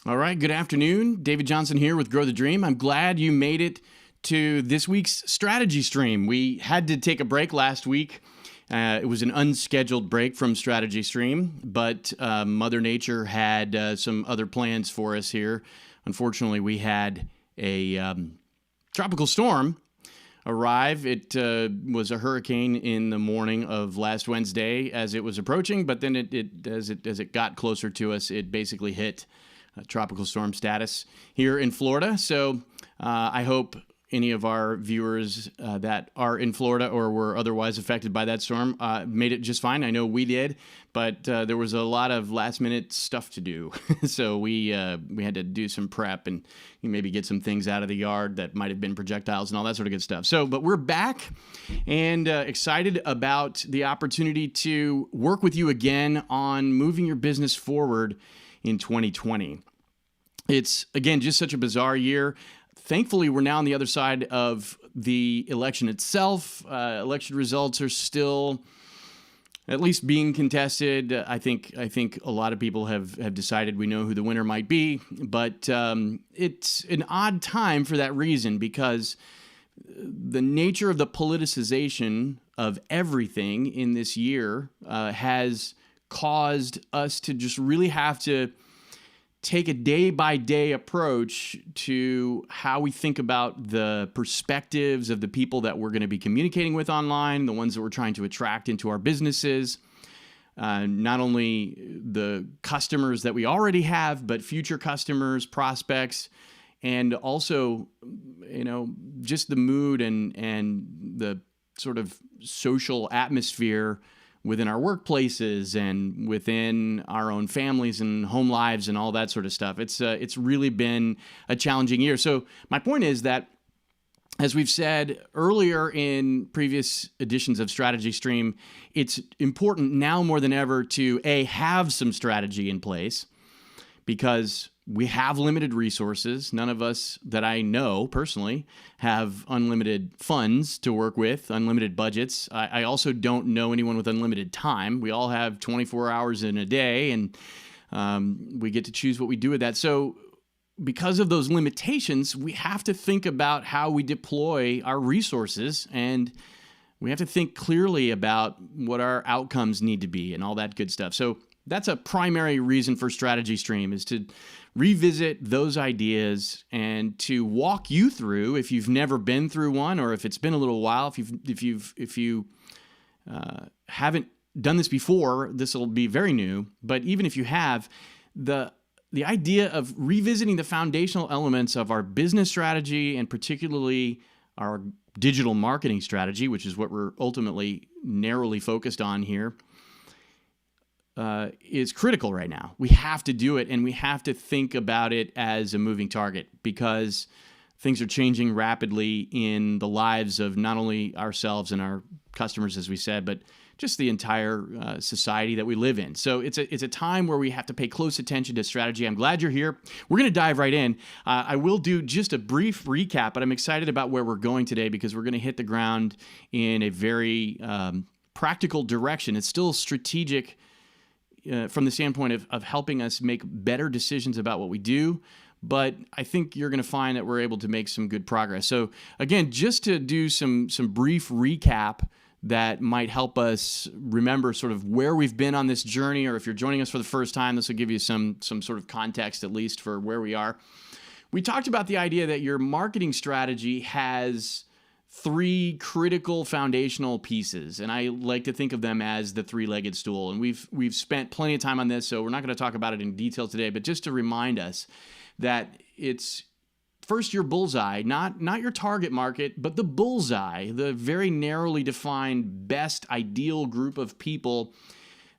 All right, good afternoon. David Johnson here with Grow the Dream. I'm glad you made it to this week's strategy stream. We had to take a break last week. It was an unscheduled break from Strategy Stream, but Mother Nature had some other plans for us here. Unfortunately, we had a tropical storm arrive. It was a hurricane in the morning of last Wednesday as it was approaching, but then as it got closer to us, it basically hit tropical storm status here in Florida. So I hope any of our viewers that are in Florida or were otherwise affected by that storm made it just fine. I know we did, but there was a lot of last minute stuff to do. So we had to do some prep and maybe get some things out of the yard that might have been projectiles and all that sort of good stuff. So, but we're back and excited about the opportunity to work with you again on moving your business forward in 2020. It's, again, just such a bizarre year. Thankfully, we're now on the other side of the election itself. Election results are still at least being contested. I think a lot of people have decided we know who the winner might be, but it's an odd time for that reason because the nature of the politicization of everything in this year has caused us to just really have to take a day-by-day approach to how we think about the perspectives of the people that we're going to be communicating with online, the ones that we're trying to attract into our businesses, not only the customers that we already have, but future customers, prospects, and also, just the mood and the sort of social atmosphere within our workplaces and within our own families and home lives and all that sort of stuff. It's really been a challenging year. So my point is that, as we've said earlier in previous editions of Strategy Stream, it's important now more than ever to have some strategy in place because we have limited resources. None of us that I know personally have unlimited funds to work with, unlimited budgets. I also don't know anyone with unlimited time. We all have 24 hours in a day, and we get to choose what we do with that. So because of those limitations, we have to think about how we deploy our resources, and we have to think clearly about what our outcomes need to be and all that good stuff. So that's a primary reason for Strategy Stream, is to revisit those ideas and to walk you through, if you've never been through one or if it's been a little while, if you haven't done this before, this will be very new. But even if you have, the idea of revisiting the foundational elements of our business strategy and particularly our digital marketing strategy, which is what we're ultimately narrowly focused on here, is critical right now. We have to do it, and we have to think about it as a moving target because things are changing rapidly in the lives of not only ourselves and our customers, as we said, but just the entire society that we live in. So it's a time where we have to pay close attention to strategy. I'm glad you're here. We're going to dive right in. I will do just a brief recap, but I'm excited about where we're going today because we're going to hit the ground in a very practical direction. It's still strategic from the standpoint of helping us make better decisions about what we do. But I think you're going to find that we're able to make some good progress. So again, just to do some brief recap that might help us remember sort of where we've been on this journey, or if you're joining us for the first time, this will give you some sort of context at least for where we are. We talked about the idea that your marketing strategy has three critical foundational pieces, and I like to think of them as the three-legged stool. And we've spent plenty of time on this, so we're not going to talk about it in detail today, but just to remind us that it's first your bullseye, not your target market, but the bullseye, the very narrowly defined best ideal group of people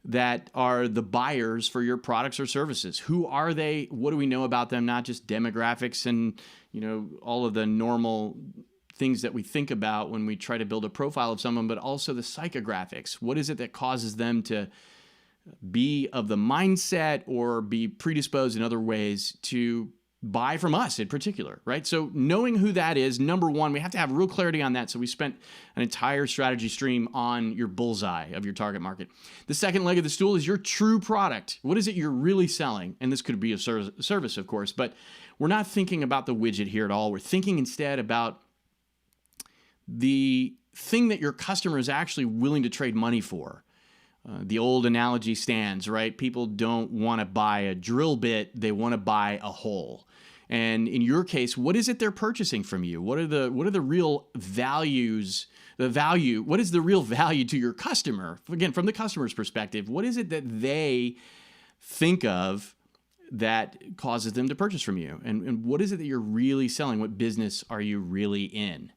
that are the buyers for your products or services. Who are they? What do we know about them? Not just demographics and all of the normal things that we think about when we try to build a profile of someone, but also the psychographics. What is it that causes them to be of the mindset or be predisposed in other ways to buy from us in particular, right? So knowing who that is, number one, we have to have real clarity on that. So we spent an entire strategy stream on your bullseye of your target market. The second leg of the stool is your true product. What is it you're really selling? And this could be a service, of course, but we're not thinking about the widget here at all. We're thinking instead about the thing that your customer is actually willing to trade money for. The old analogy stands, right? People don't want to buy a drill bit, they want to buy a hole. And in your case, what is it they're purchasing from you? What are the real values, what is the real value to your customer? Again, from the customer's perspective, what is it that they think of that causes them to purchase from you? And what is it that you're really selling? What business are you really in?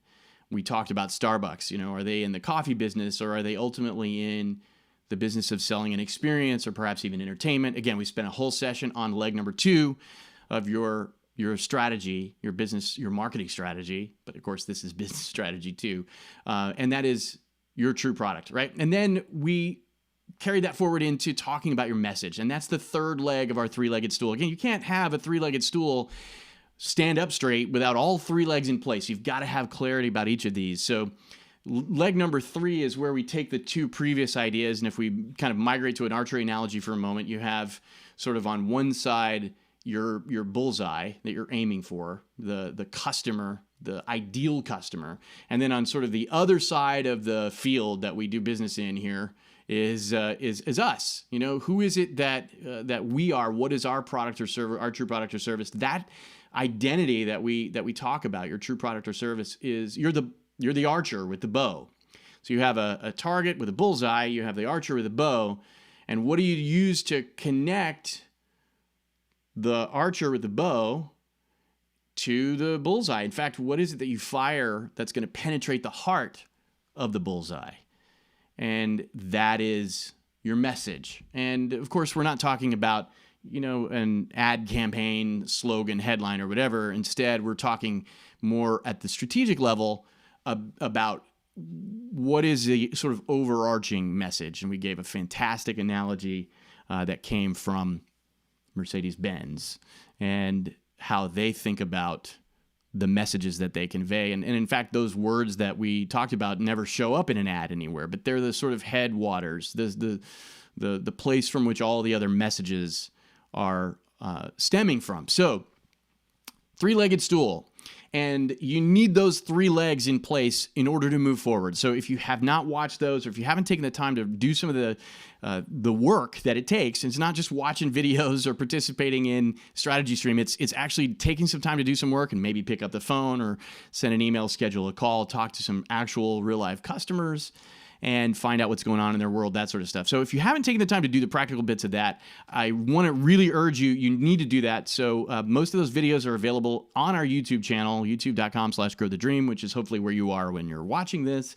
We talked about Starbucks, are they in the coffee business, or are they ultimately in the business of selling an experience, or perhaps even entertainment? Again, we spent a whole session on leg number 2 of your strategy, your business, your marketing strategy. But of course, this is business strategy too. And that is your true product, right? And then we carried that forward into talking about your message. And that's the third leg of our 3-legged stool. Again, you can't have a 3-legged stool stand up straight without all 3 legs in place. You've got to have clarity about each of these. So leg number 3 is where we take the 2 previous ideas. And if we kind of migrate to an archery analogy for a moment, you have sort of on one side your bullseye that you're aiming for, the customer, the ideal customer. And then on sort of the other side of the field that we do business in here is us. Who is it that we are? What is our product or service, our true product or service? That identity that we talk about, your true product or service, is you're the archer with the bow. So you have a target with a bullseye, you have the archer with a bow, and what do you use to connect the archer with the bow to the bullseye? In fact, what is it that you fire that's going to penetrate the heart of the bullseye? And that is your message. And of course, we're not talking about, an ad campaign, slogan, headline, or whatever. Instead, we're talking more at the strategic level about what is the sort of overarching message. And we gave a fantastic analogy that came from Mercedes-Benz and how they think about the messages that they convey. And in fact, those words that we talked about never show up in an ad anywhere, but they're the sort of headwaters, the place from which all the other messages are stemming from. So 3-legged stool. And you need those 3 legs in place in order to move forward. So if you have not watched those, or if you haven't taken the time to do some of the work that it takes, it's not just watching videos or participating in Strategy Stream. It's actually taking some time to do some work and maybe pick up the phone or send an email, schedule a call, talk to some actual real life customers, and find out what's going on in their world, that sort of stuff. So if you haven't taken the time to do the practical bits of that, I want to really urge you need to do that. So most of those videos are available on our YouTube channel, youtube.com/growthedream, which is hopefully where you are when you're watching this.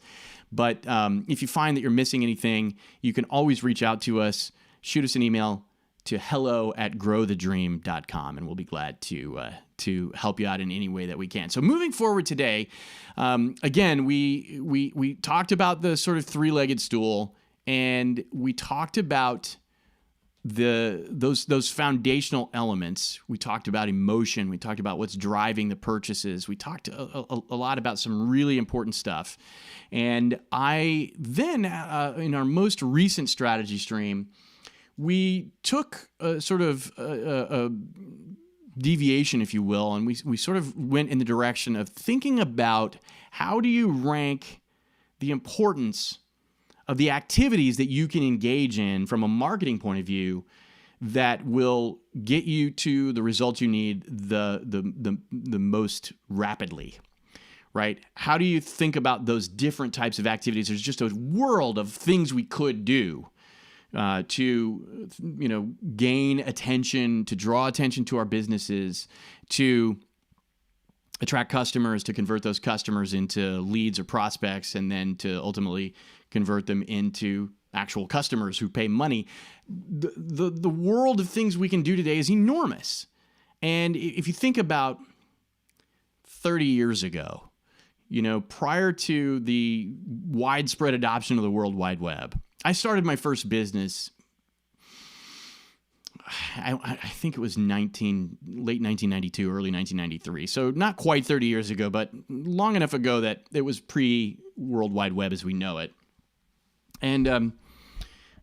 But if you find that you're missing anything, you can always reach out to us, shoot us an email to hello@growthedream.com, and we'll be glad to help you out in any way that we can. So moving forward today, again, we talked about the sort of 3-legged stool, and we talked about those foundational elements. We talked about emotion. We talked about what's driving the purchases. We talked a lot about some really important stuff. And I then, in our most recent strategy stream, we took a sort of a deviation, if you will, and we sort of went in the direction of thinking about how do you rank the importance of the activities that you can engage in from a marketing point of view that will get you to the results you need the most rapidly, right? How do you think about those different types of activities? There's just a world of things we could do to gain attention, to draw attention to our businesses, to attract customers, to convert those customers into leads or prospects, and then to ultimately convert them into actual customers who pay money. The world of things we can do today is enormous. And if you think about 30 years ago, prior to the widespread adoption of the World Wide Web, I started my first business I think it was late 1992, early 1993. So not quite 30 years ago, but long enough ago that it was pre-World Wide Web as we know it. And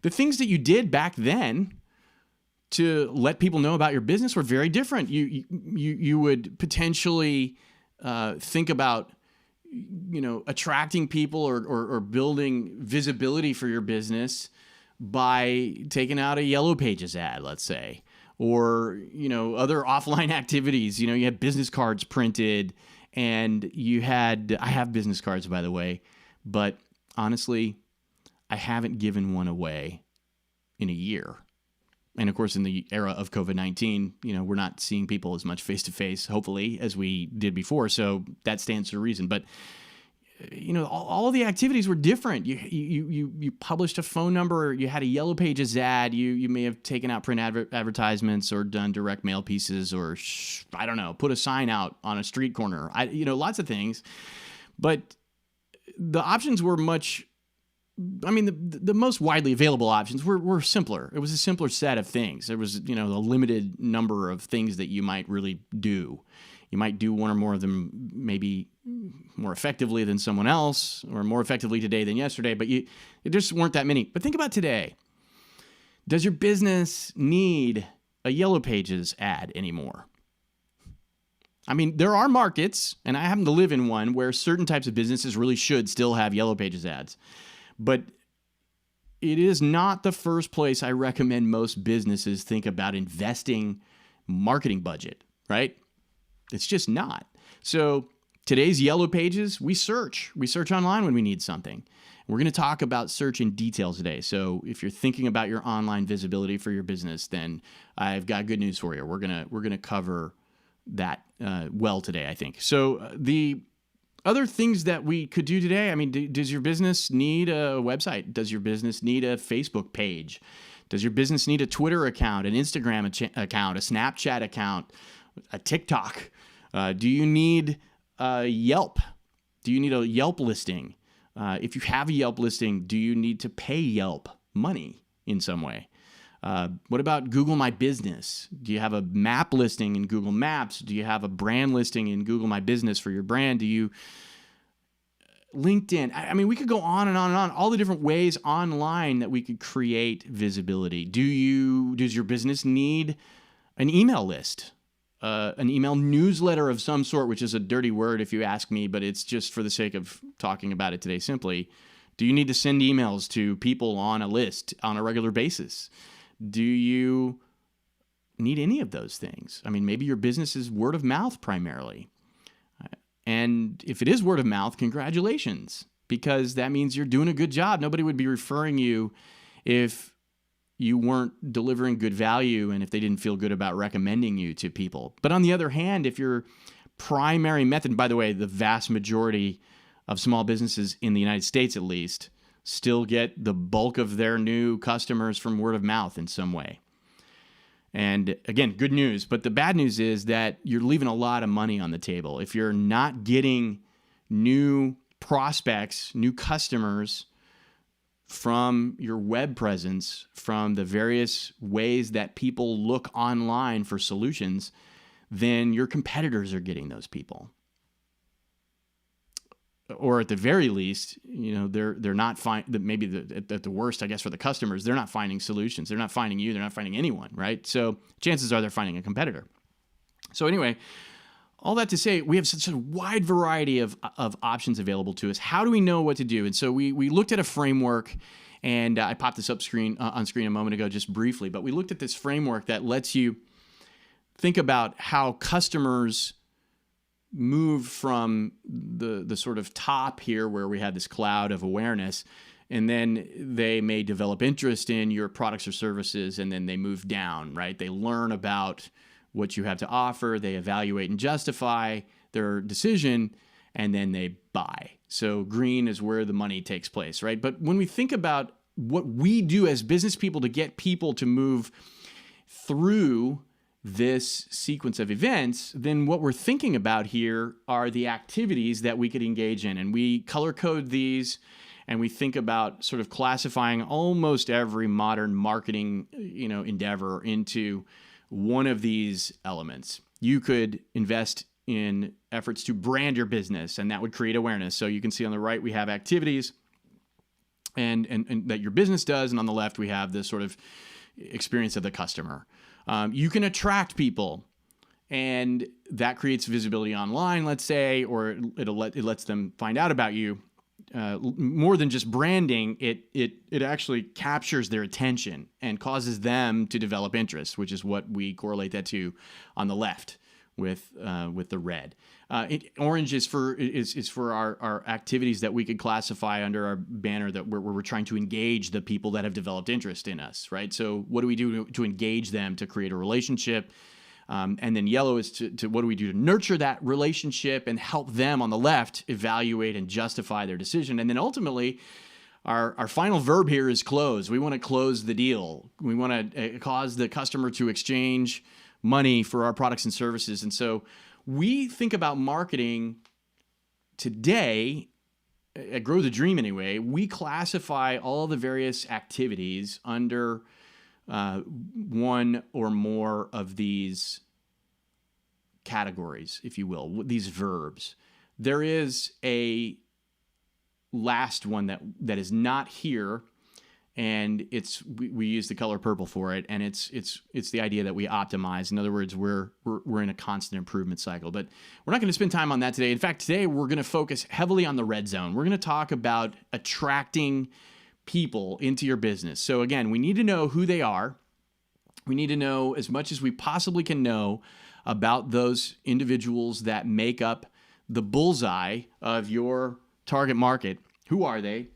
the things that you did back then to let people know about your business were very different. You would potentially think about attracting people or building visibility for your business by taking out a Yellow Pages ad, let's say, or other offline activities. You had business cards printed, and I have business cards, by the way, but honestly, I haven't given one away in a year. And of course, in the era of COVID-19, we're not seeing people as much face-to-face, hopefully, as we did before. So that stands to reason. But, all of the activities were different. You published a phone number. You had a Yellow Pages ad. You may have taken out print advertisements or done direct mail pieces or, I don't know, put a sign out on a street corner. Lots of things. But the options were the most widely available options were simpler. It was a simpler set of things. There was, a limited number of things that you might really do. You might do one or more of them maybe more effectively than someone else, or more effectively today than yesterday, but there just weren't that many. But think about today. Does your business need a Yellow Pages ad anymore? There are markets, and I happen to live in one, where certain types of businesses really should still have Yellow Pages ads. But it is not the first place I recommend most businesses think about investing marketing budget, right? It's just not. So today's Yellow Pages, we search online when we need something. We're going to talk about search in detail today. So if you're thinking about your online visibility for your business, then I've got good news for you. We're going to cover that well today, I think. So the other things that we could do today, does your business need a website? Does your business need a Facebook page? Does your business need a Twitter account, an Instagram account, a Snapchat account, a TikTok? Do you need Yelp? Do you need a Yelp listing? If you have a Yelp listing, do you need to pay Yelp money in some way? What about Google My Business? Do you have a map listing in Google Maps? Do you have a brand listing in Google My Business for your brand? Do you LinkedIn? We could go on and on and on. All the different ways online that we could create visibility. Does your business need an email list? An email newsletter of some sort, which is a dirty word if you ask me, but it's just for the sake of talking about it today simply. Do you need to send emails to people on a list on a regular basis? Do you need any of those things? Maybe your business is word of mouth primarily. And if it is word of mouth, congratulations, because that means you're doing a good job. Nobody would be referring you if you weren't delivering good value and if they didn't feel good about recommending you to people. But on the other hand, if your primary method, by the way, the vast majority of small businesses in the United States at least still get the bulk of their new customers from word of mouth in some way. And again, good news, but the bad news is that you're leaving a lot of money on the table. If you're not getting new prospects, new customers from your web presence, from the various ways that people look online for solutions, then your competitors are getting those people. Or at the very least, they're not maybe at the worst, I guess, for the customers, they're not finding solutions. They're not finding you. They're not finding anyone, right? So chances are they're finding a competitor. So anyway, all that to say, we have such a wide variety of options available to us. How do we know what to do? And so we looked at a framework, and I popped this up on screen a moment ago just briefly, but we looked at this framework that lets you think about how customers move from the sort of top here where we had this cloud of awareness, and then they may develop interest in your products or services, and then they move down, right? They learn about what you have to offer, they evaluate and justify their decision, and then they buy. So green is where the money takes place, right? But when we think about what we do as business people to get people to move through this sequence of events, then what we're thinking about here are the activities that we could engage in. And we color code these, and we think about sort of classifying almost every modern marketing, endeavor into one of these elements. You could invest in efforts to brand your business, and that would create awareness. So you can see on the right, we have activities and that your business does. And on the left, we have this sort of experience of the customer. You can attract people, and that creates visibility online, let's say, or it lets them find out about you. More than just branding, it actually captures their attention and causes them to develop interest, which is what we correlate that to on the left with the red. Orange is for our activities that we could classify under our banner that where we're trying to engage the people that have developed interest in us, right? So what do we do to engage them, to create a relationship? And then yellow is to what do we do to nurture that relationship and help them on the left evaluate and justify their decision. And then ultimately, our final verb here is close. We want to close the deal. We want to cause the customer to exchange money for our products and services. And so we think about marketing today, at Grow the Dream anyway, we classify all the various activities under one or more of these categories, if you will, these verbs. There is a last one that is not here, and we use the color purple for it, and it's the idea that we optimize. In other words, we're in a constant improvement cycle. But we're not going to spend time on that today. In fact, today we're going to focus heavily on the red zone. We're going to talk about attracting people into your business. So again, we need to know who they are. We need to know as much as we possibly can know about those individuals that make up the bullseye of your target market. Who are they?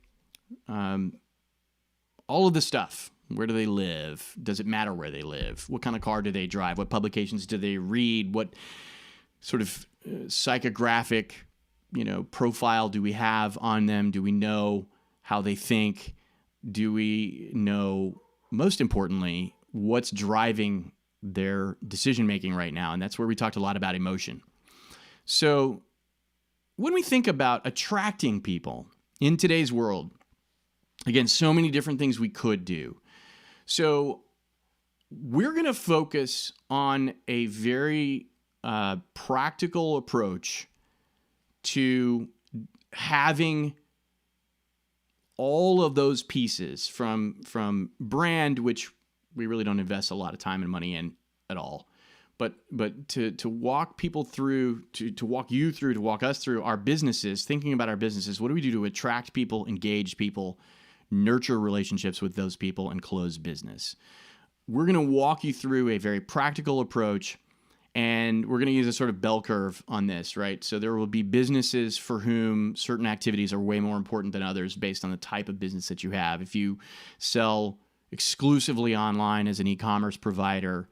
All of the stuff. Where do they live? Does it matter where they live? What kind of car do they drive? What publications do they read? What sort of psychographic, profile do we have on them? Do we know how they think? Do we know, most importantly, what's driving their decision-making right now? And that's where we talked a lot about emotion. So when we think about attracting people in today's world, again, so many different things we could do. So we're going to focus on a very practical approach to having all of those pieces from brand, which we really don't invest a lot of time and money in at all, but to walk people through, to walk you through, to walk us through our businesses, thinking about our businesses. What do we do to attract people, engage people, nurture relationships with those people, and close business? We're going to walk you through a very practical approach, and we're going to use a sort of bell curve on this, right? So there will be businesses for whom certain activities are way more important than others based on the type of business that you have. If you sell exclusively online as an e-commerce provider,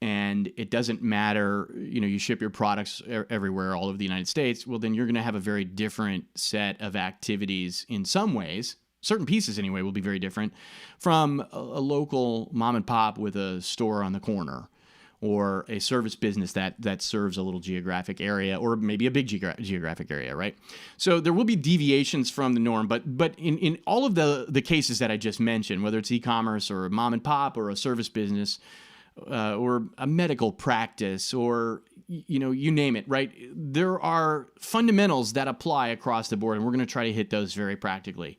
and it doesn't matter, you ship your products everywhere, all over the United States, well, then you're going to have a very different set of activities in some ways. Certain pieces, anyway, will be very different from a local mom and pop with a store on the corner, or a service business that serves a little geographic area, or maybe a big geographic area, right? So there will be deviations from the norm, but in all of the cases that I just mentioned, whether it's e-commerce or a mom and pop or a service business, or a medical practice, or you name it, right? There are fundamentals that apply across the board, and we're going to try to hit those very practically.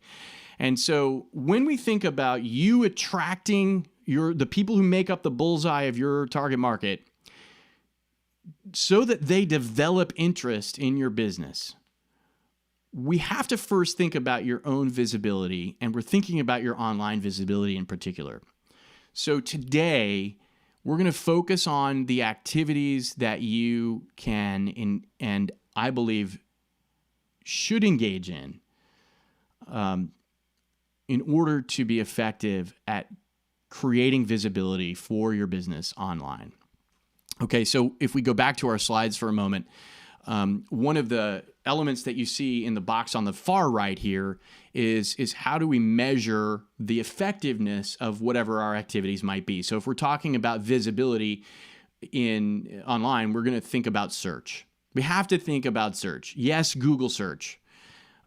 And so when we think about you attracting the people who make up the bullseye of your target market so that they develop interest in your business, we have to first think about your own visibility, and we're thinking about your online visibility in particular. So today, we're going to focus on the activities that you can and I believe should engage in order to be effective at creating visibility for your business online. Okay, so if we go back to our slides for a moment, one of the elements that you see in the box on the far right here is how do we measure the effectiveness of whatever our activities might be. So if we're talking about visibility in online, we're going to think about search. We have to think about search. Yes, Google search.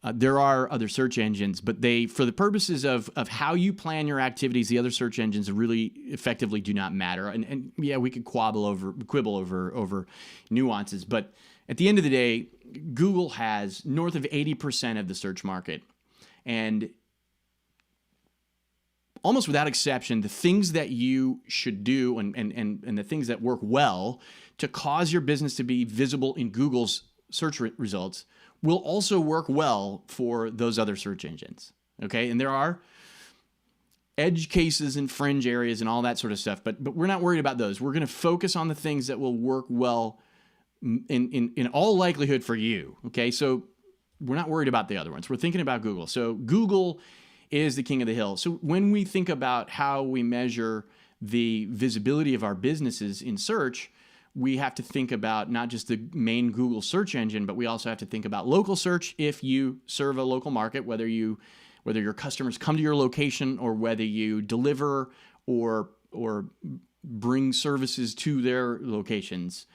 There are other search engines, but they, for the purposes of how you plan your activities, the other search engines really effectively do not matter. And yeah, we could quibble over nuances, but at the end of the day, Google has north of 80% of the search market. And almost without exception, the things that you should do and the things that work well to cause your business to be visible in Google's search results will also work well for those other search engines. Okay, and there are edge cases and fringe areas and all that sort of stuff, but we're not worried about those. We're going to focus on the things that will work well in all likelihood for you. Okay, so we're not worried about the other ones. We're thinking about Google. So Google is the king of the hill. So when we think about how we measure the visibility of our businesses in search, we have to think about not just the main Google search engine, but we also have to think about local search if you serve a local market, whether your customers come to your location or whether you deliver or bring services to their locations,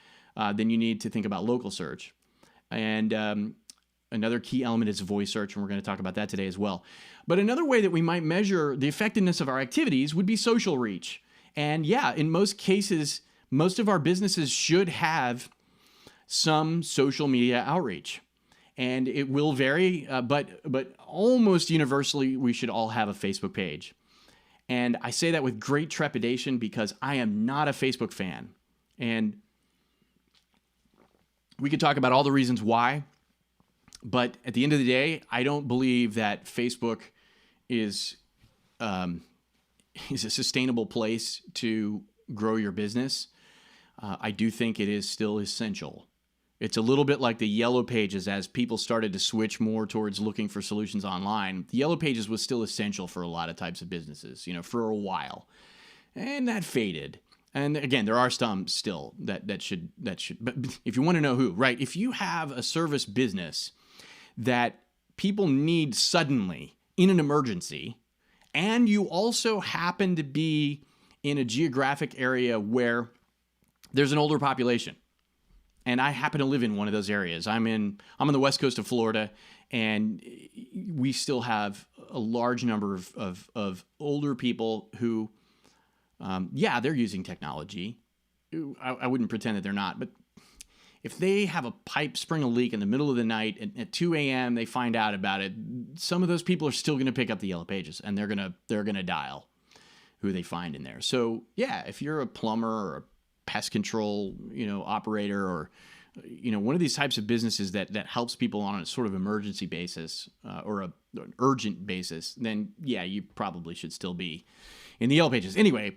then you need to think about local search. And another key element is voice search, and we're going to talk about that today as well. But another way that we might measure the effectiveness of our activities would be social reach. And yeah, in most cases, most of our businesses should have some social media outreach. And it will vary, but almost universally, we should all have a Facebook page. And I say that with great trepidation because I am not a Facebook fan. And we could talk about all the reasons why, but at the end of the day, I don't believe that Facebook is a sustainable place to grow your business. I do think it is still essential. It's a little bit like the Yellow Pages as people started to switch more towards looking for solutions online. The Yellow Pages was still essential for a lot of types of businesses, for a while. And that faded. And again, there are some still that should, but if you want to know who, right? If you have a service business that people need suddenly in an emergency, and you also happen to be in a geographic area where there's an older population, and I happen to live in one of those areas. I'm on the west coast of Florida, and we still have a large number of older people who, they're using technology. I wouldn't pretend that they're not, but if they have a pipe spring a leak in the middle of the night at 2 a.m., they find out about it. Some of those people are still going to pick up the Yellow Pages, and they're gonna dial who they find in there. So yeah, if you're a plumber or a pest control, operator, or one of these types of businesses that helps people on a sort of emergency basis or an urgent basis, then yeah, you probably should still be in the Yellow Pages. Anyway,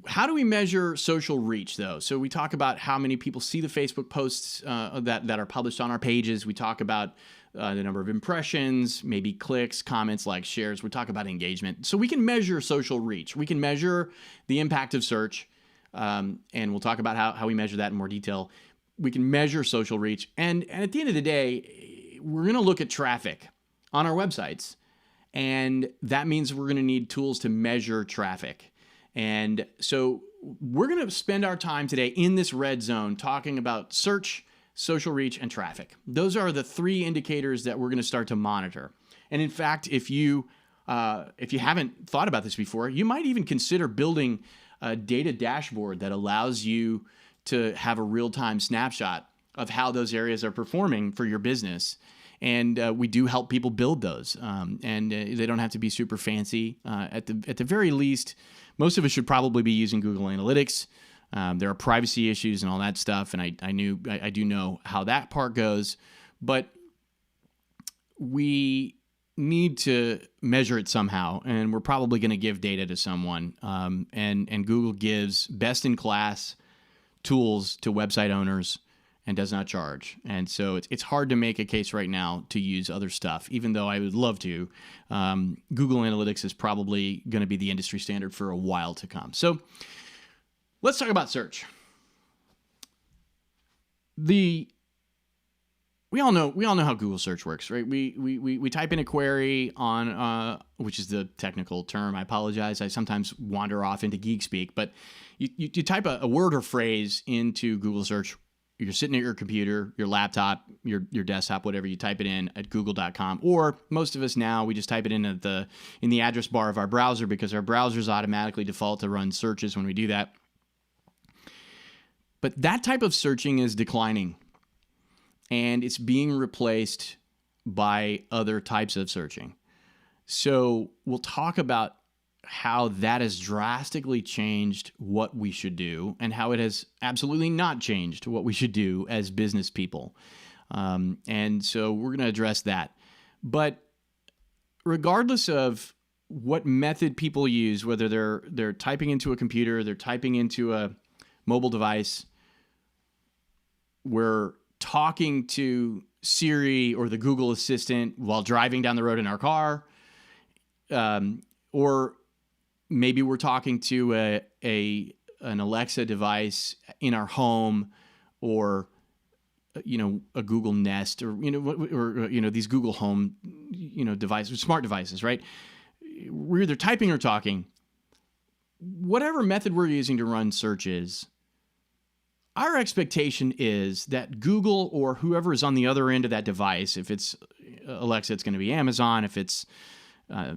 how do we measure social reach, though? So we talk about how many people see the Facebook posts that are published on our pages. We talk about the number of impressions, maybe clicks, comments, likes, shares. We talk about engagement. So we can measure social reach. We can measure the impact of search, and we'll talk about how we measure that in more detail. We can measure social reach. And at the end of the day, we're going to look at traffic on our websites. And that means we're going to need tools to measure traffic. And so we're going to spend our time today in this red zone talking about search, social reach, and traffic. Those are the three indicators that we're going to start to monitor. And in fact, if you haven't thought about this before, you might even consider building a data dashboard that allows you to have a real-time snapshot of how those areas are performing for your business. And we do help people build those, and they don't have to be super fancy. At the very least, most of us should probably be using Google Analytics. There are privacy issues and all that stuff, and I do know how that part goes, but we need to measure it somehow, and we're probably going to give data to someone. And Google gives best-in-class tools to website owners and does not charge. And so it's hard to make a case right now to use other stuff, even though I would love to. Google Analytics is probably going to be the industry standard for a while to come. So let's talk about search. We all know how Google search works, right? We type in a query on, which is the technical term. I apologize. I sometimes wander off into geek speak, but you type a word or phrase into Google search, you're sitting at your computer, your laptop, your desktop, whatever, you type it in at google.com, or most of us now, we just type it in in the address bar of our browser because our browsers automatically default to run searches when we do that. But that type of searching is declining, and it's being replaced by other types of searching. So we'll talk about how that has drastically changed what we should do and how it has absolutely not changed what we should do as business people. And so we're going to address that. But regardless of what method people use, whether they're typing into a computer, they're typing into a mobile device, we're talking to Siri or the Google Assistant while driving down the road in our car, or maybe we're talking to an Alexa device in our home, or a Google Nest, or these Google Home devices, smart devices, right? We're either typing or talking. Whatever method we're using to run searches, our expectation is that Google or whoever is on the other end of that device, if it's Alexa, it's going to be Amazon. If it's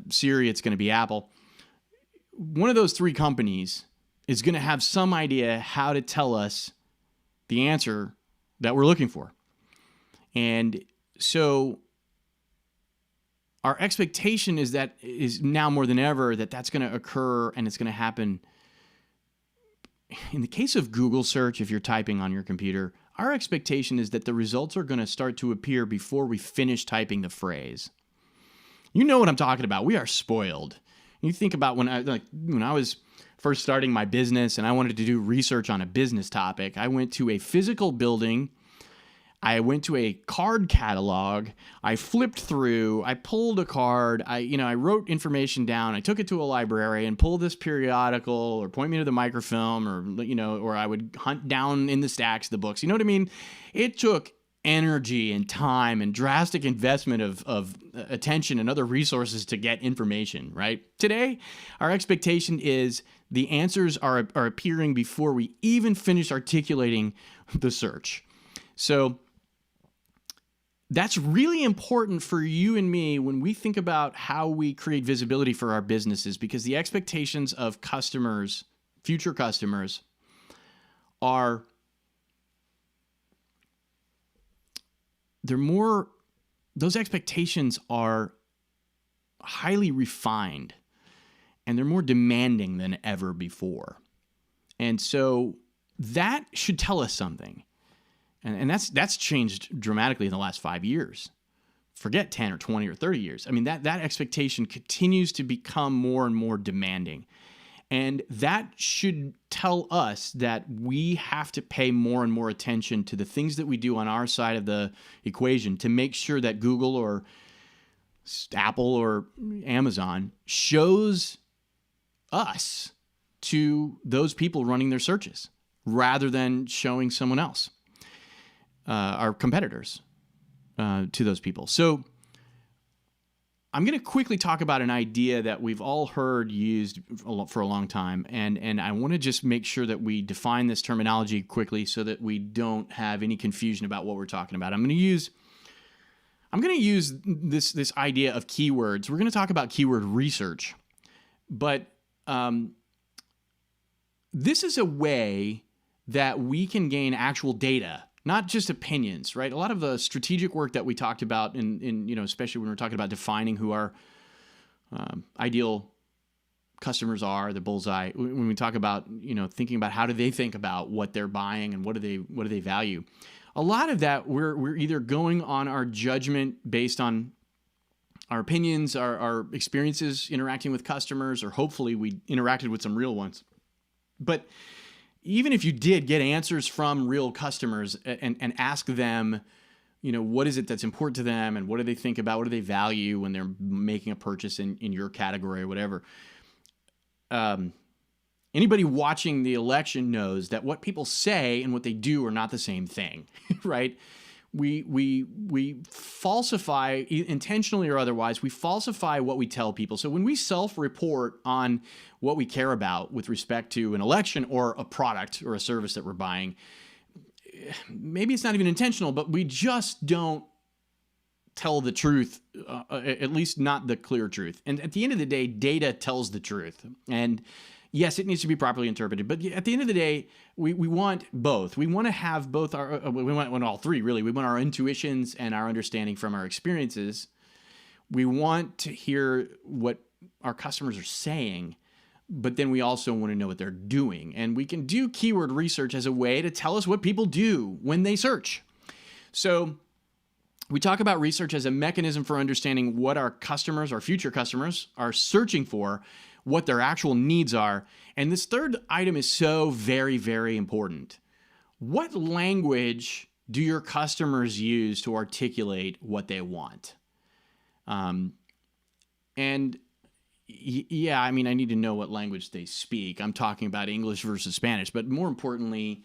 Siri, it's going to be Apple. One of those three companies is going to have some idea how to tell us the answer that we're looking for. And so our expectation is now more than ever that that's going to occur, and it's going to happen. In the case of Google search, if you're typing on your computer, our expectation is that the results are going to start to appear before we finish typing the phrase. You know what I'm talking about. We are spoiled. You think about when I was first starting my business and I wanted to do research on a business topic, I went to a physical building. I went to a card catalog. I flipped through. I pulled a card. I wrote information down. I took it to a library and pulled this periodical, or point me to the microfilm, or I would hunt down in the stacks the books. You know what I mean? It took energy and time and drastic investment of attention and other resources to get information, right? Today, our expectation is the answers are appearing before we even finish articulating the search. So that's really important for you and me when we think about how we create visibility for our businesses, because the expectations of customers, future customers, those expectations are highly refined, and they're more demanding than ever before. And so that should tell us something. And that's changed dramatically in the last 5 years. Forget 10 or 20 or 30 years. I mean, that expectation continues to become more and more demanding. And that should tell us that we have to pay more and more attention to the things that we do on our side of the equation to make sure that Google or Apple or Amazon shows us to those people running their searches rather than showing someone else. Our competitors to those people. So I'm going to quickly talk about an idea that we've all heard used for a long time, and I want to just make sure that we define this terminology quickly so that we don't have any confusion about what we're talking about. I'm going to use this idea of keywords. We're going to talk about keyword research, but this is a way that we can gain actual data, not just opinions, right? A lot of the strategic work that we talked about in especially when we're talking about defining who our ideal customers are, the bullseye, when we talk about, thinking about how do they think about what they're buying and what do they value. A lot of that we're either going on our judgment based on our opinions, our experiences interacting with customers, or hopefully we interacted with some real ones. But even if you did get answers from real customers and ask them, what is it that's important to them and what do they think about, what do they value when they're making a purchase in your category or whatever. Anybody watching the election knows that what people say and what they do are not the same thing, right? We falsify, intentionally or otherwise, we falsify what we tell people. So when we self-report on what we care about with respect to an election or a product or a service that we're buying, maybe it's not even intentional, but we just don't tell the truth, at least not the clear truth. And at the end of the day, data tells the truth. And yes, it needs to be properly interpreted. But at the end of the day, we want both. We want to have both we want all three, really. We want our intuitions and our understanding from our experiences. We want to hear what our customers are saying, but then we also want to know what they're doing. And we can do keyword research as a way to tell us what people do when they search. So we talk about research as a mechanism for understanding what our customers, our future customers, are searching for, what their actual needs are. And this third item is so very, very important. What language do your customers use to articulate what they want? Yeah, I mean, I need to know what language they speak. I'm talking about English versus Spanish, but more importantly,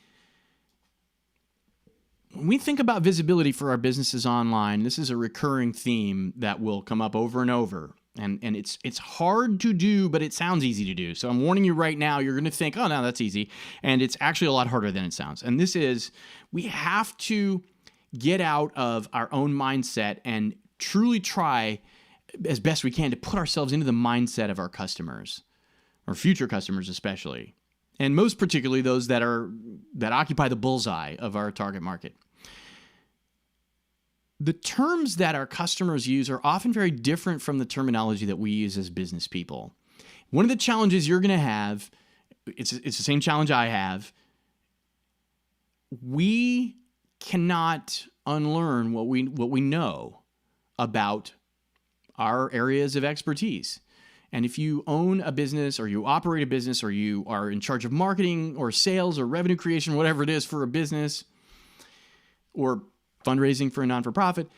when we think about visibility for our businesses online, this is a recurring theme that will come up over and over. And it's hard to do, but it sounds easy to do. So I'm warning you right now, you're going to think, oh, no, that's easy. And it's actually a lot harder than it sounds. And this is, we have to get out of our own mindset and truly try as best we can to put ourselves into the mindset of our customers, or future customers especially. And most particularly those that occupy the bullseye of our target market. The terms that our customers use are often very different from the terminology that we use as business people. One of the challenges you're going to have, it's the same challenge I have. We cannot unlearn what we know about our areas of expertise. And if you own a business or you operate a business or you are in charge of marketing or sales or revenue creation, whatever it is for a business or fundraising for a non-for-profit,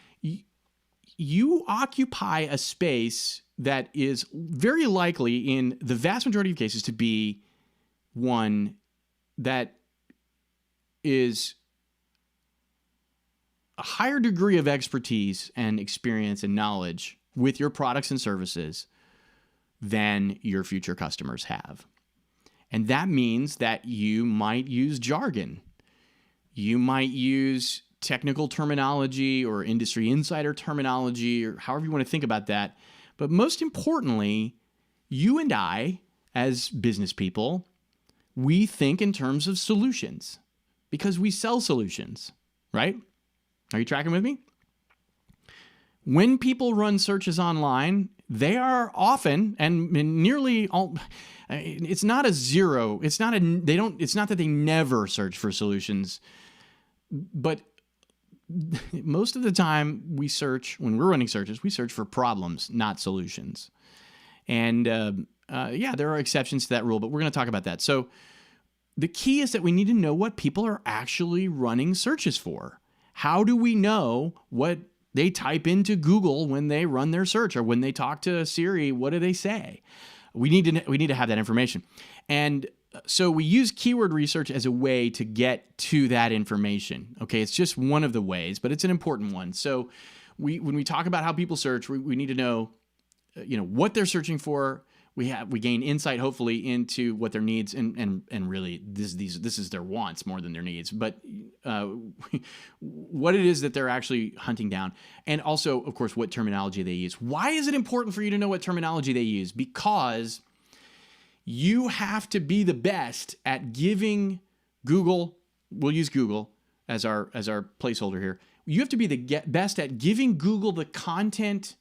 you occupy a space that is very likely in the vast majority of cases to be one that is a higher degree of expertise and experience and knowledge with your products and services than your future customers have. And that means that you might use jargon. You might use technical terminology or industry insider terminology, or however you want to think about that. But most importantly, you and I, as business people, we think in terms of solutions because we sell solutions, right? Are you tracking with me? When people run searches online, they are often and nearly all, it's not a zero. It's not that they never search for solutions, but most of the time when we're running searches, we search for problems, not solutions. And there are exceptions to that rule, but we're going to talk about that. So the key is that we need to know what people are actually running searches for. How do we know what they type into Google when they run their search, or when they talk to Siri? What do they say? We need to have that information. And so we use keyword research as a way to get to that information. Okay, it's just one of the ways, but it's an important one. So when we talk about how people search, we need to know, what they're searching for. We gain insight, hopefully, into what their needs and really this is their wants more than their needs, but what it is that they're actually hunting down, and also, of course, what terminology they use. Why is it important for you to know what terminology they use? Because you have to be the best at giving Google. We'll use Google as our placeholder here. You have to be the best at giving Google the content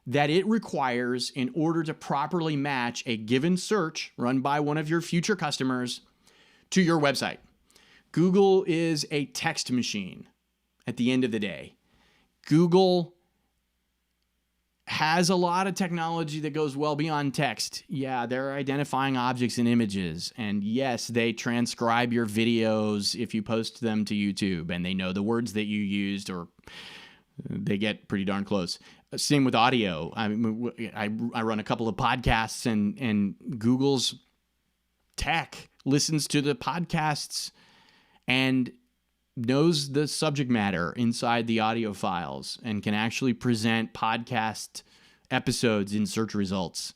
that it requires in order to properly match a given search run by one of your future customers to your website. Google is a text machine at the end of the day. Google has a lot of technology that goes well beyond text. Yeah, they're identifying objects and images. And yes, they transcribe your videos if you post them to YouTube, and they know the words that you used, or they get pretty darn close. Same with audio. I run a couple of podcasts, and Google's tech listens to the podcasts and knows the subject matter inside the audio files and can actually present podcast episodes in search results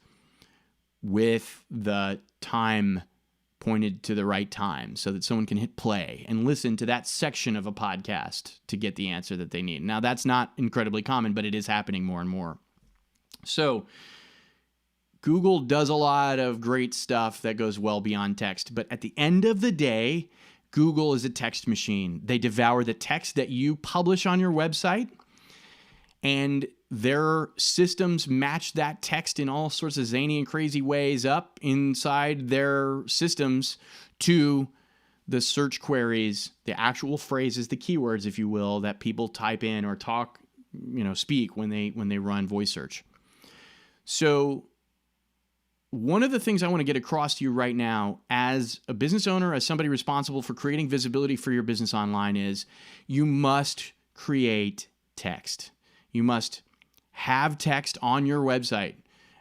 with the time pointed to the right time so that someone can hit play and listen to that section of a podcast to get the answer that they need. Now, that's not incredibly common, but it is happening more and more. So Google does a lot of great stuff that goes well beyond text, but at the end of the day, Google is a text machine. They devour the text that you publish on your website, and their systems match that text in all sorts of zany and crazy ways up inside their systems to the search queries, the actual phrases, the keywords, if you will, that people type in or talk, speak when they run voice search. So one of the things I want to get across to you right now as a business owner, as somebody responsible for creating visibility for your business online, is you must create text. You must have text on your website.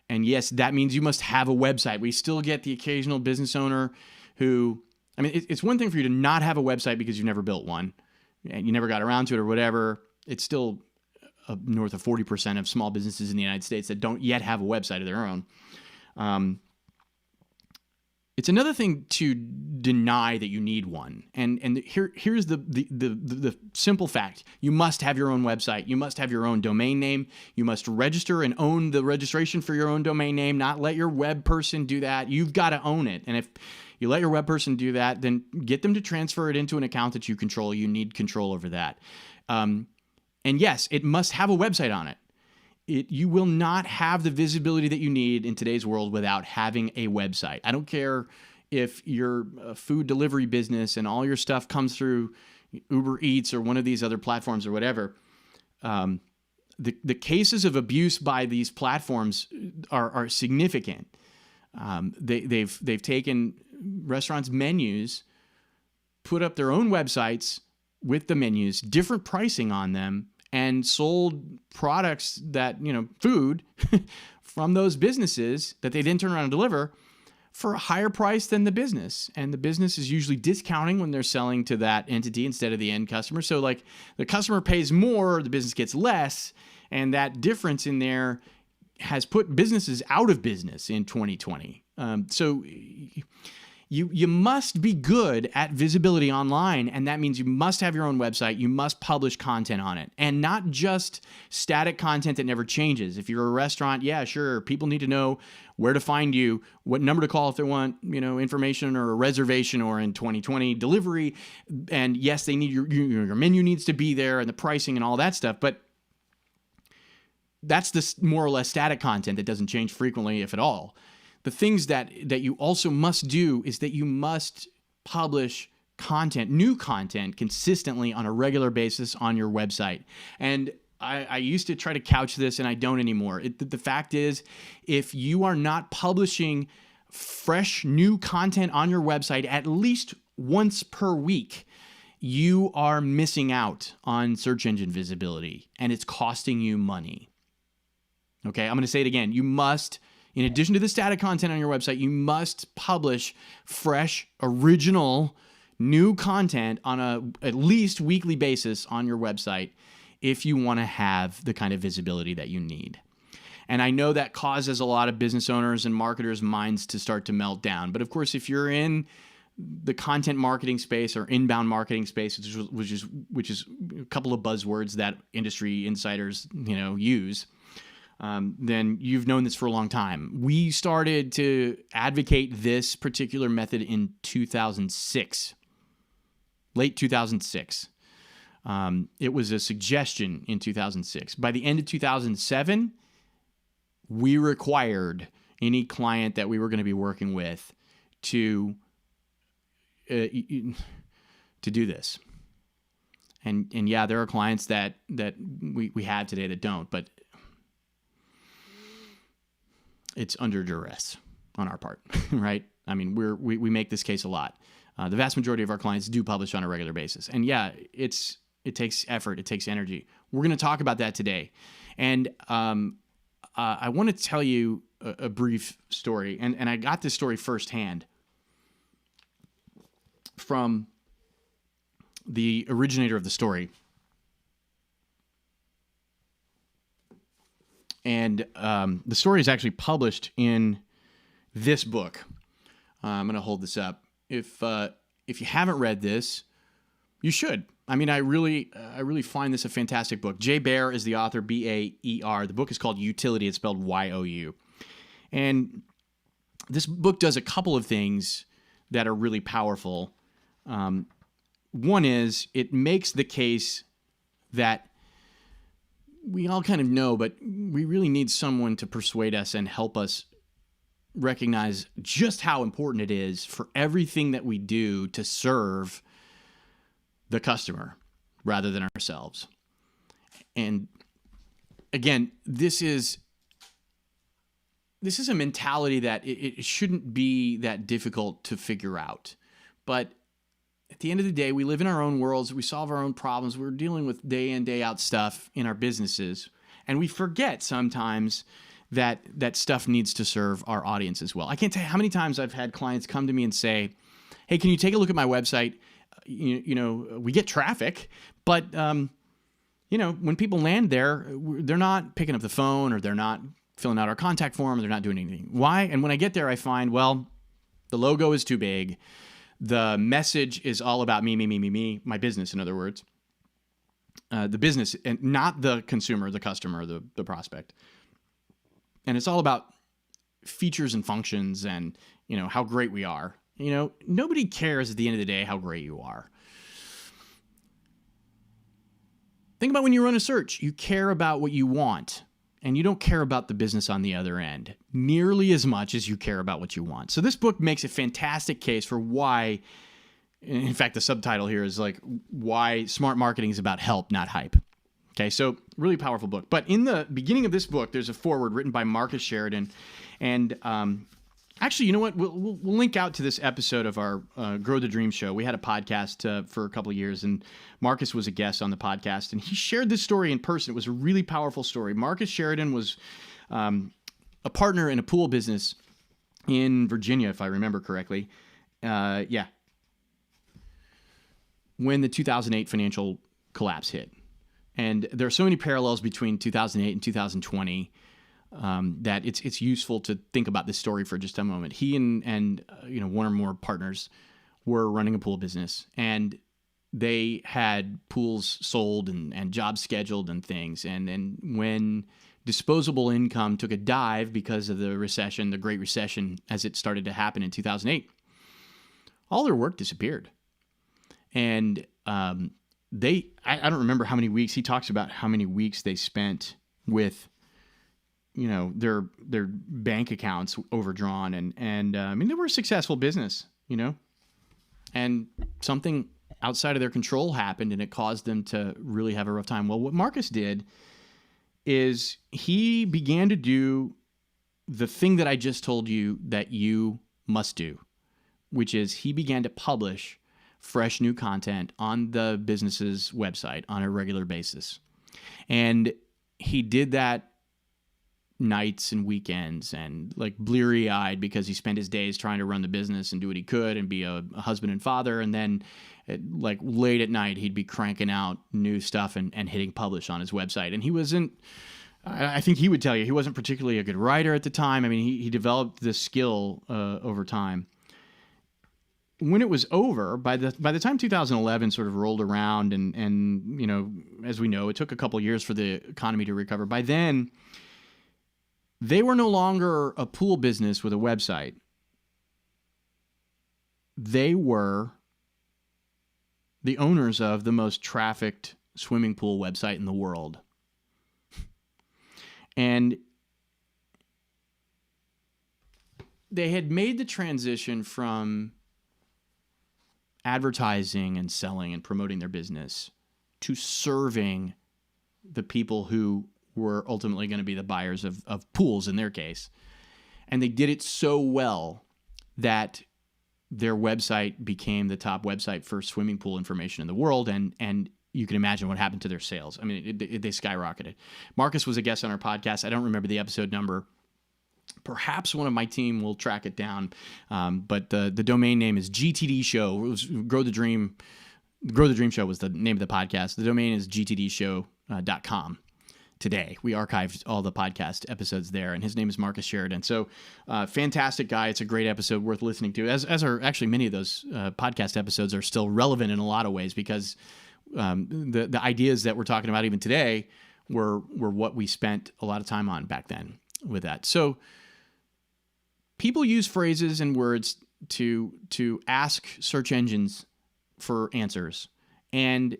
And yes, that means you must have a website. We still get the occasional business owner who, it's one thing for you to not have a website because you've never built one and you never got around to it or whatever. It's still north of 40% of small businesses in the United States that don't yet have a website of their own. It's another thing to deny that you need one. And here's the simple fact. You must have your own website. You must have your own domain name. You must register and own the registration for your own domain name, not let your web person do that. You've got to own it. And if you let your web person do that, then get them to transfer it into an account that you control. You need control over that. And yes, it must have a website on it. You will not have the visibility that you need in today's world without having a website. I don't care if you're a food delivery business and all your stuff comes through Uber Eats or one of these other platforms or whatever. The cases of abuse by these platforms are significant. They've taken restaurants' menus, put up their own websites with the menus, different pricing on them, and sold products that, food from those businesses that they then turn around and deliver for a higher price than the business. And the business is usually discounting when they're selling to that entity instead of the end customer. So like the customer pays more, the business gets less. And that difference in there has put businesses out of business in 2020. So you must be good at visibility online, and that means you must have your own website. You must publish content on it, and not just static content that never changes. If you're a restaurant, yeah, sure, people need to know where to find you, what number to call if they want, information or a reservation, or in 2020 delivery. And yes, they need your menu needs to be there and the pricing and all that stuff, but that's the more or less static content that doesn't change frequently, if at all. The things that you also must do is that you must publish content, new content, consistently on a regular basis on your website. And I used to try to couch this, and I don't anymore. The fact is, if you are not publishing fresh, new content on your website at least once per week, you are missing out on search engine visibility, and it's costing you money. Okay, I'm going to say it again. You must, in addition to the static content on your website, you must publish fresh, original, new content on a at least weekly basis on your website if you want to have the kind of visibility that you need. And I know that causes a lot of business owners and marketers' minds to start to melt down. But of course, if you're in the content marketing space or inbound marketing space, which is a couple of buzzwords that industry insiders use, then you've known this for a long time. We started to advocate this particular method in 2006, late 2006. It was a suggestion in 2006. By the end of 2007, we required any client that we were going to be working with to do this. And yeah, there are clients that we have today that don't, but it's under duress on our part, right? I mean, we make this case a lot. The vast majority of our clients do publish on a regular basis. And yeah, it takes effort. It takes energy. We're going to talk about that today. And I want to tell you a brief story. And I got this story firsthand from the originator of the story. And the story is actually published in this book. I'm going to hold this up. if you haven't read this, you should. I mean, I really find this a fantastic book. Jay Baer is the author, Baer. The book is called Utility. It's spelled Y-O-U. And this book does a couple of things that are really powerful. One is it makes the case that we all kind of know, but we really need someone to persuade us and help us recognize just how important it is for everything that we do to serve the customer rather than ourselves. And again, this is a mentality that it shouldn't be that difficult to figure out. But at the end of the day, we live in our own worlds. We solve our own problems. We're dealing with day in, day out stuff in our businesses. And we forget sometimes that stuff needs to serve our audience as well. I can't tell you how many times I've had clients come to me and say, hey, can you take a look at my website? You know, we get traffic, but, when people land there, they're not picking up the phone, or they're not filling out our contact form, or they're not doing anything. Why? And when I get there, I find, well, the logo is too big. The message is all about me, my business, in other words. The business, and not the consumer, the customer, the prospect. And it's all about features and functions and, how great we are. Nobody cares at the end of the day how great you are. Think about when you run a search. You care about what you want, and you don't care about the business on the other end nearly as much as you care about what you want. So this book makes a fantastic case for why, in fact, the subtitle here is like, why smart marketing is about help, not hype. Okay, so really powerful book. But in the beginning of this book, there's a foreword written by Marcus Sheridan. And actually, you know what? We'll link out to this episode of our Grow the Dream show. We had a podcast for a couple of years, and Marcus was a guest on the podcast. And he shared this story in person. It was a really powerful story. Marcus Sheridan was a partner in a pool business in Virginia, if I remember correctly. When the 2008 financial collapse hit. And there are so many parallels between 2008 and 2020 that it's useful to think about this story for just a moment. He and one or more partners were running a pool business, and they had pools sold and jobs scheduled and things. And when disposable income took a dive because of the recession, the Great Recession, as it started to happen in 2008, all their work disappeared. And I don't remember how many weeks. He talks about how many weeks they spent with, their bank accounts overdrawn. And I mean, they were a successful business, and something outside of their control happened, and it caused them to really have a rough time. Well, what Marcus did is he began to do the thing that I just told you that you must do, which is he began to publish fresh new content on the business's website on a regular basis. And he did that nights and weekends, and like bleary-eyed, because he spent his days trying to run the business and do what he could and be a husband and father. And then like late at night, he'd be cranking out new stuff and hitting publish on his website. And he wasn't, I think he would tell you, he wasn't particularly a good writer at the time. I mean, he developed this skill over time. When it was over, by the time 2011 sort of rolled around, and as we know, it took a couple years for the economy to recover. By then, they were no longer a pool business with a website. They were the owners of the most trafficked swimming pool website in the world. And they had made the transition from advertising and selling and promoting their business to serving the people who were ultimately going to be the buyers of pools in their case. And they did it so well that their website became the top website for swimming pool information in the world. And you can imagine what happened to their sales. I mean, they skyrocketed. Marcus was a guest on our podcast. I don't remember the episode number. Perhaps one of my team will track it down. But the domain name is GTD Show. It was Grow the Dream. Grow the Dream Show was the name of the podcast. The domain is gtdshow.com. Today. We archived all the podcast episodes there, and his name is Marcus Sheridan. So fantastic guy. It's a great episode worth listening to, as are actually many of those podcast episodes are still relevant in a lot of ways, because the ideas that we're talking about even today were what we spent a lot of time on back then with that. So people use phrases and words to ask search engines for answers, and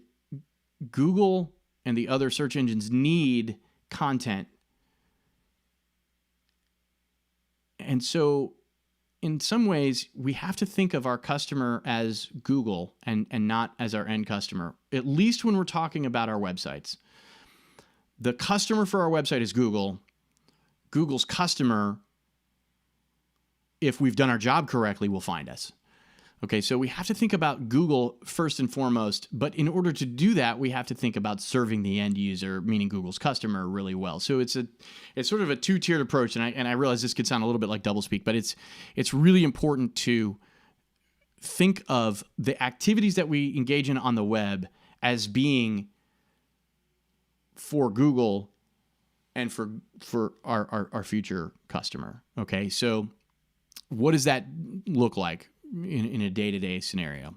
Google and the other search engines need content. And so in some ways, we have to think of our customer as Google and not as our end customer, at least when we're talking about our websites. The customer for our website is Google. Google's customer, if we've done our job correctly, will find us. Okay, so we have to think about Google first and foremost, but in order to do that, we have to think about serving the end user, meaning Google's customer, really well. So it's sort of a two-tiered approach, and I realize this could sound a little bit like doublespeak, but it's really important to think of the activities that we engage in on the web as being for Google and for our future customer. Okay, so what does that look like in a day-to-day scenario?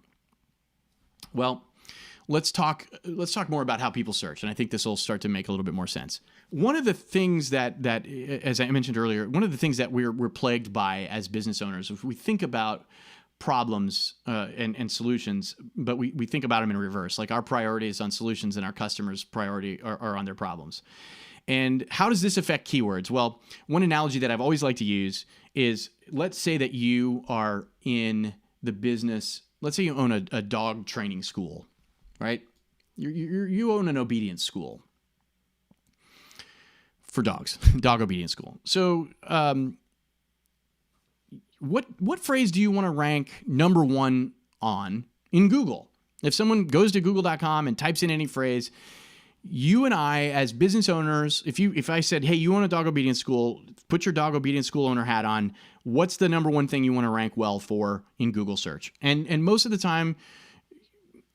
Well, let's talk more about how people search, and I think this will start to make a little bit more sense. One of the things that as I mentioned earlier, one of the things that we're plagued by as business owners, if we think about problems and solutions, but we think about them in reverse, like our priority is on solutions and our customers' priority are on their problems. And how does this affect keywords? Well, one analogy that I've always liked to use is, let's say that you are in the business. Let's say you own a dog training school, right? You own an obedience school for dogs, dog obedience school. So what phrase do you want to rank number one on in Google? If someone goes to google.com and types in any phrase, you and I, as business owners, if I said, hey, you own a dog obedience school, put your dog obedience school owner hat on, what's the number one thing you want to rank well for in Google search? And most of the time,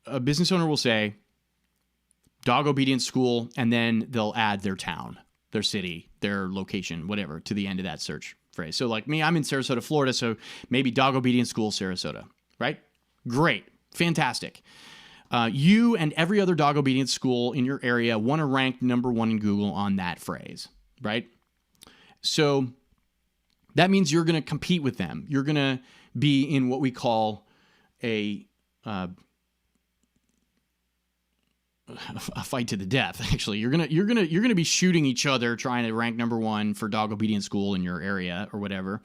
a business owner will say dog obedience school, and then they'll add their town, their city, their location, whatever, to the end of that search phrase. So like me, I'm in Sarasota, Florida, so maybe dog obedience school, Sarasota, right? Great. Fantastic. You and every other dog obedience school in your area want to rank number one in Google on that phrase, right? So that means you're going to compete with them. You're going to be in what we call a fight to the death. Actually, you're gonna be shooting each other trying to rank number one for dog obedience school in your area or whatever.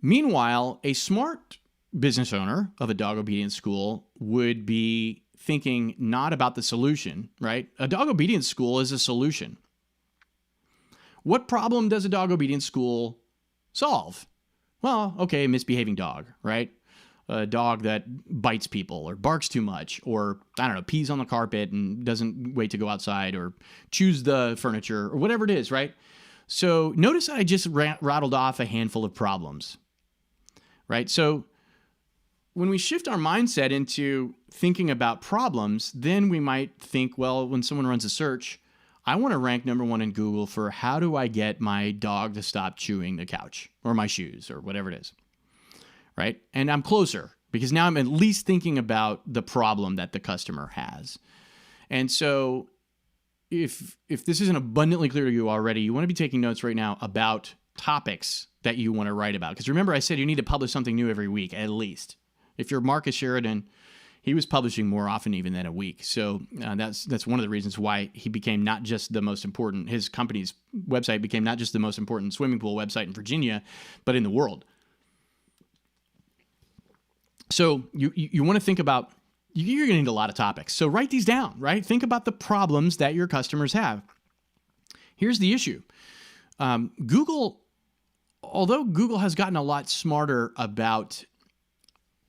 Meanwhile, a smart business owner of a dog obedience school would be thinking not about the solution, right? A dog obedience school is a solution. What problem does a dog obedience school solve? Well, okay, misbehaving dog, right? A dog that bites people or barks too much or, I don't know, pees on the carpet and doesn't wait to go outside or chews the furniture or whatever it is, right? So notice that I just rattled off a handful of problems, right? So when we shift our mindset into thinking about problems, then we might think, well, when someone runs a search, I want to rank number one in Google for how do I get my dog to stop chewing the couch or my shoes or whatever it is, right? And I'm closer because now I'm at least thinking about the problem that the customer has. And so if this isn't abundantly clear to you already, you want to be taking notes right now about topics that you want to write about. Because remember, I said you need to publish something new every week, at least. If you're Marcus Sheridan, he was publishing more often even than a week. So that's one of the reasons why he became not just the most important, his company's website became not just the most important swimming pool website in Virginia, but in the world. So you want to think about, you're going to need a lot of topics. So write these down, right? Think about the problems that your customers have. Here's the issue. Google, although Google has gotten a lot smarter about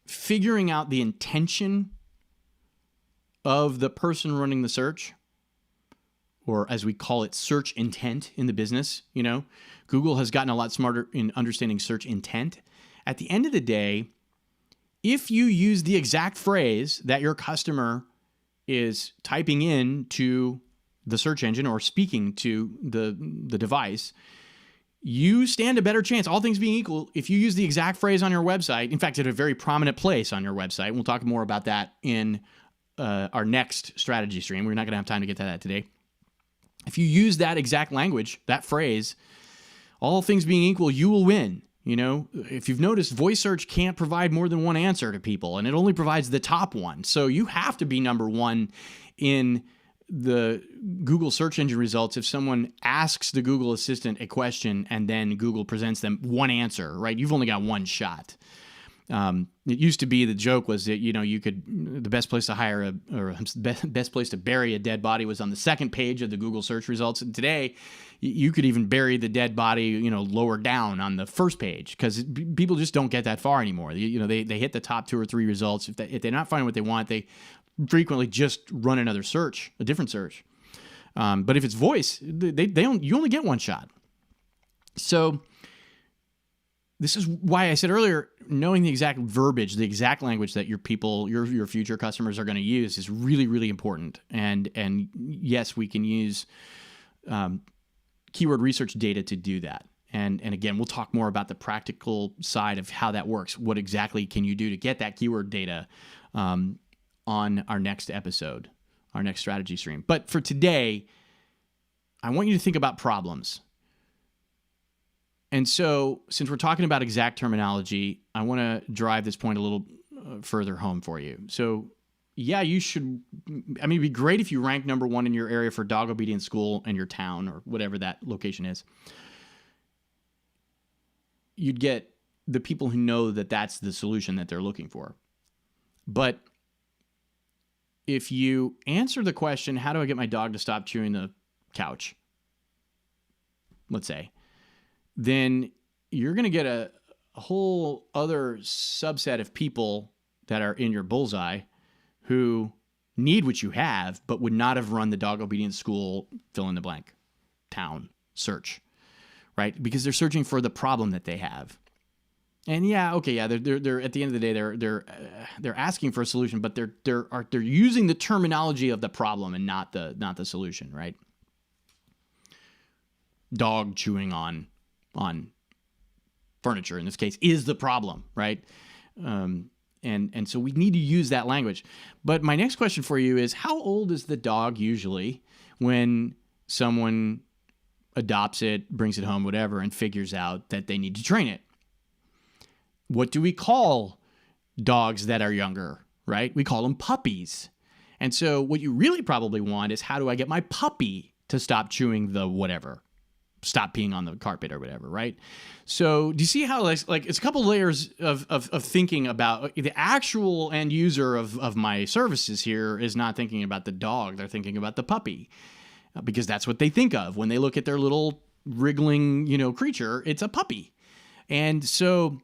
figuring out the intention of the person running the search, or as we call it, search intent in the business, Google has gotten a lot smarter in understanding search intent. At the end of the day, if you use the exact phrase that your customer is typing in to the search engine or speaking to the device, you stand a better chance, all things being equal, if you use the exact phrase on your website. In fact, at a very prominent place on your website. We'll talk more about that in our next strategy stream. We're not going to have time to get to that today. If you use that exact language, that phrase, all things being equal, you will win. You know, if you've noticed, voice search can't provide more than one answer to people, and it only provides the top one. So you have to be number one in the Google search engine results if someone asks the Google Assistant a question and then Google presents them one answer, right? You've only got one shot. It used to be, the joke was that, you know, the best place to best place to bury a dead body was on the second page of the Google search results. And today you could even bury the dead body, you know, lower down on the first page, because people just don't get that far anymore. You know, they hit the top 2 or 3 results. If they're not finding what they want, they frequently just run another search, a different search. But if it's voice, you only get one shot. So this is why I said earlier, knowing the exact verbiage, the exact language that your people, your future customers are going to use is really, really important. And yes, we can use keyword research data to do that. And again, we'll talk more about the practical side of how that works. What exactly can you do to get that keyword data on our next episode, our next strategy stream. But for today, I want you to think about problems. And so, since we're talking about exact terminology, I want to drive this point a little further home for you. So, yeah, you should, I mean, it'd be great if you rank number 1 in your area for dog obedience school in your town or whatever that location is. You'd get the people who know that that's the solution that they're looking for. But if you answer the question, how do I get my dog to stop chewing the couch, let's say, then you're going to get a whole other subset of people that are in your bullseye who need what you have, but would not have run the dog obedience school, fill in the blank, town search, right? Because they're searching for the problem that they have. And they're at the end of the day, they're asking for a solution, but they're using the terminology of the problem and not the solution, right? Dog chewing on furniture, in this case, is the problem, right? And so we need to use that language. But my next question for you is, how old is the dog usually when someone adopts it, brings it home, whatever, and figures out that they need to train it? What do we call dogs that are younger, right? We call them puppies. And so what you really probably want is, how do I get my puppy to stop chewing the whatever? Stop peeing on the carpet or whatever, right? So do you see how like it's a couple layers of thinking about the actual end user of my services here is not thinking about the dog. They're thinking about the puppy, because that's what they think of when they look at their little wriggling, creature. It's a puppy. And so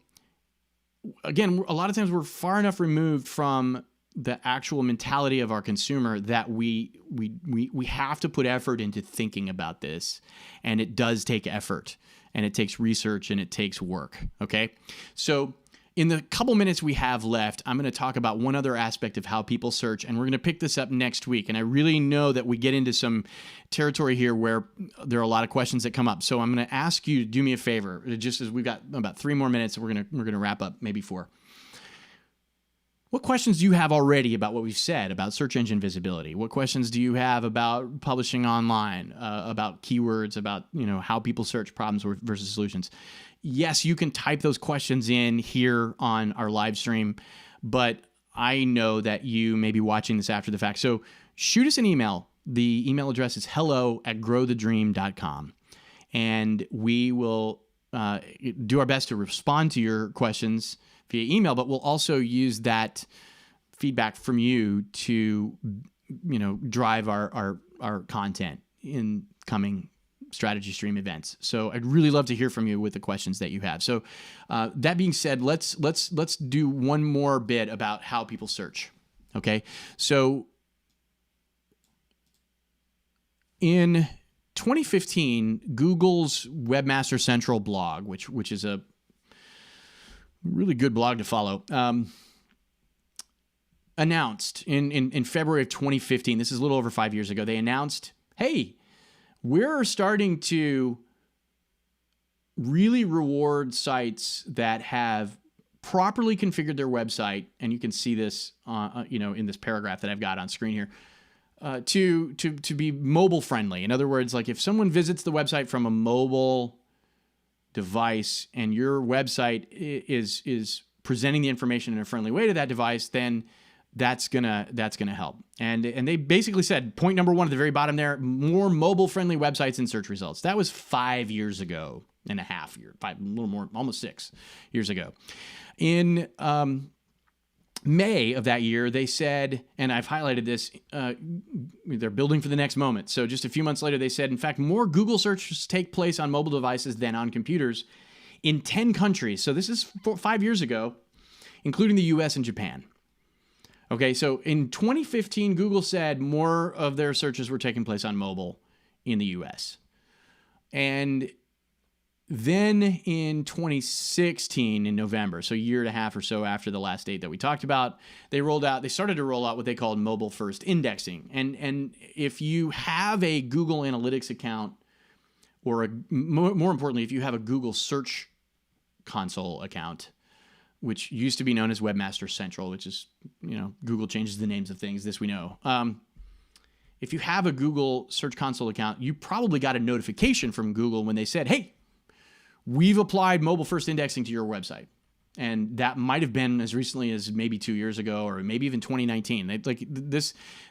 again, a lot of times we're far enough removed from the actual mentality of our consumer that we have to put effort into thinking about this, and it does take effort, and it takes research, and it takes work. Okay, so in the couple minutes we have left, I'm going to talk about one other aspect of how people search, and we're going to pick this up next week. And I really know that we get into some territory here where there are a lot of questions that come up. So I'm going to ask you to do me a favor, just as we've got about 3 more minutes, we're going to wrap up, maybe 4. What questions do you have already about what we've said about search engine visibility? What questions do you have about publishing online, about keywords, about how people search problems versus solutions? Yes, you can type those questions in here on our live stream, but I know that you may be watching this after the fact. So shoot us an email. The email address is hello@growthedream.com, and we will do our best to respond to your questions via email, but we'll also use that feedback from you to, drive our content in coming strategy stream events. So I'd really love to hear from you with the questions that you have. So that being said, let's do one more bit about how people search. Okay. So in 2015, Google's Webmaster Central blog, which is a really good blog to follow, announced in February of 2015, this is a little over 5 years ago, they announced, hey, we're starting to really reward sites that have properly configured their website, and you can see this, in this paragraph that I've got on screen here, to be mobile friendly. In other words, like if someone visits the website from a mobile device and your website is presenting the information in a friendly way to that device, then that's gonna help. And they basically said, point number one at the very bottom there, more mobile friendly websites in search results. That was 5 years ago and a half, a little more, almost 6 years ago. In May of that year, they said, and I've highlighted this, they're building for the next moment. So just a few months later, they said, in fact, more Google searches take place on mobile devices than on computers in 10 countries. So this is 5 years ago, including the US and Japan. Okay, so in 2015, Google said more of their searches were taking place on mobile in the US. And then in 2016, in November, so a year and a half or so after the last date that we talked about, they started to roll out what they called mobile first indexing. And if you have a Google Analytics account, or more importantly, if you have a Google Search Console account, which used to be known as Webmaster Central, which is, Google changes the names of things, this we know. If you have a Google Search Console account, you probably got a notification from Google when they said, hey, we've applied mobile first indexing to your website. And that might have been as recently as maybe 2 years ago, or maybe even 2019.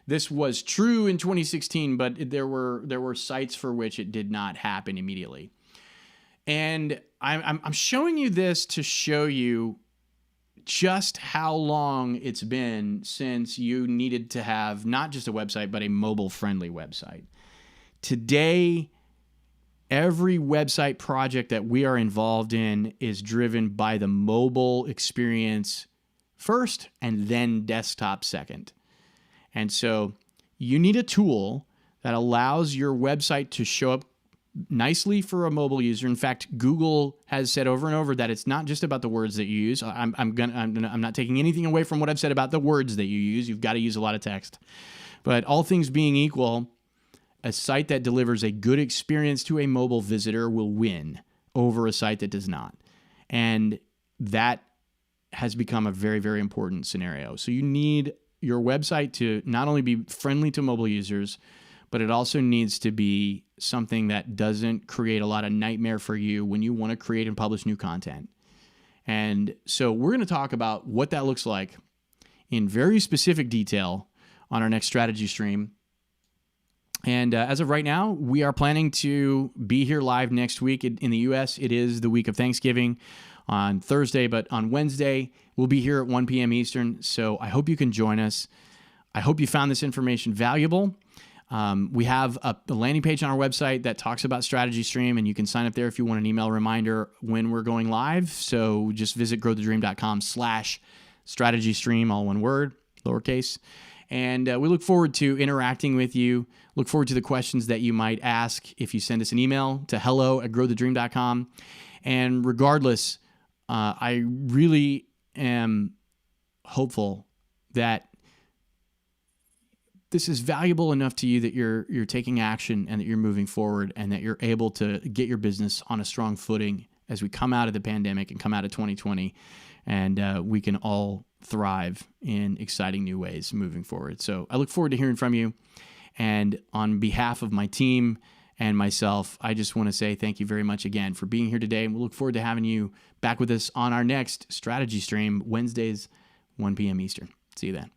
This was true in 2016, but there were sites for which it did not happen immediately. And I'm showing you this to show you just how long it's been since you needed to have not just a website, but a mobile-friendly website. Today, every website project that we are involved in is driven by the mobile experience first and then desktop second. And so you need a tool that allows your website to show up nicely for a mobile user. In fact, Google has said over and over that it's not just about the words that you use. I'm not taking anything away from what I've said about the words that you use. You've got to use a lot of text. But all things being equal, a site that delivers a good experience to a mobile visitor will win over a site that does not. And that has become a very, very important scenario. So you need your website to not only be friendly to mobile users, but it also needs to be something that doesn't create a lot of nightmare for you when you want to create and publish new content. And so we're going to talk about what that looks like in very specific detail on our next strategy stream. And as of right now, we are planning to be here live next week. In the U.S., it is the week of Thanksgiving on Thursday, but on Wednesday, we'll be here at 1 p.m. Eastern. So I hope you can join us. I hope you found this information valuable. We have a landing page on our website that talks about Strategy Stream, and you can sign up there if you want an email reminder when we're going live. So just visit growthedream.com/strategy stream, all one word, lowercase. And we look forward to interacting with you. Look forward to the questions that you might ask if you send us an email to hello@growthedream.com. And regardless, I really am hopeful that this is valuable enough to you that you're taking action and that you're moving forward and that you're able to get your business on a strong footing as we come out of the pandemic and come out of 2020, and we can all thrive in exciting new ways moving forward. So I look forward to hearing from you. And on behalf of my team and myself, I just want to say thank you very much again for being here today. And we'll look forward to having you back with us on our next strategy stream, Wednesdays, 1 p.m. Eastern. See you then.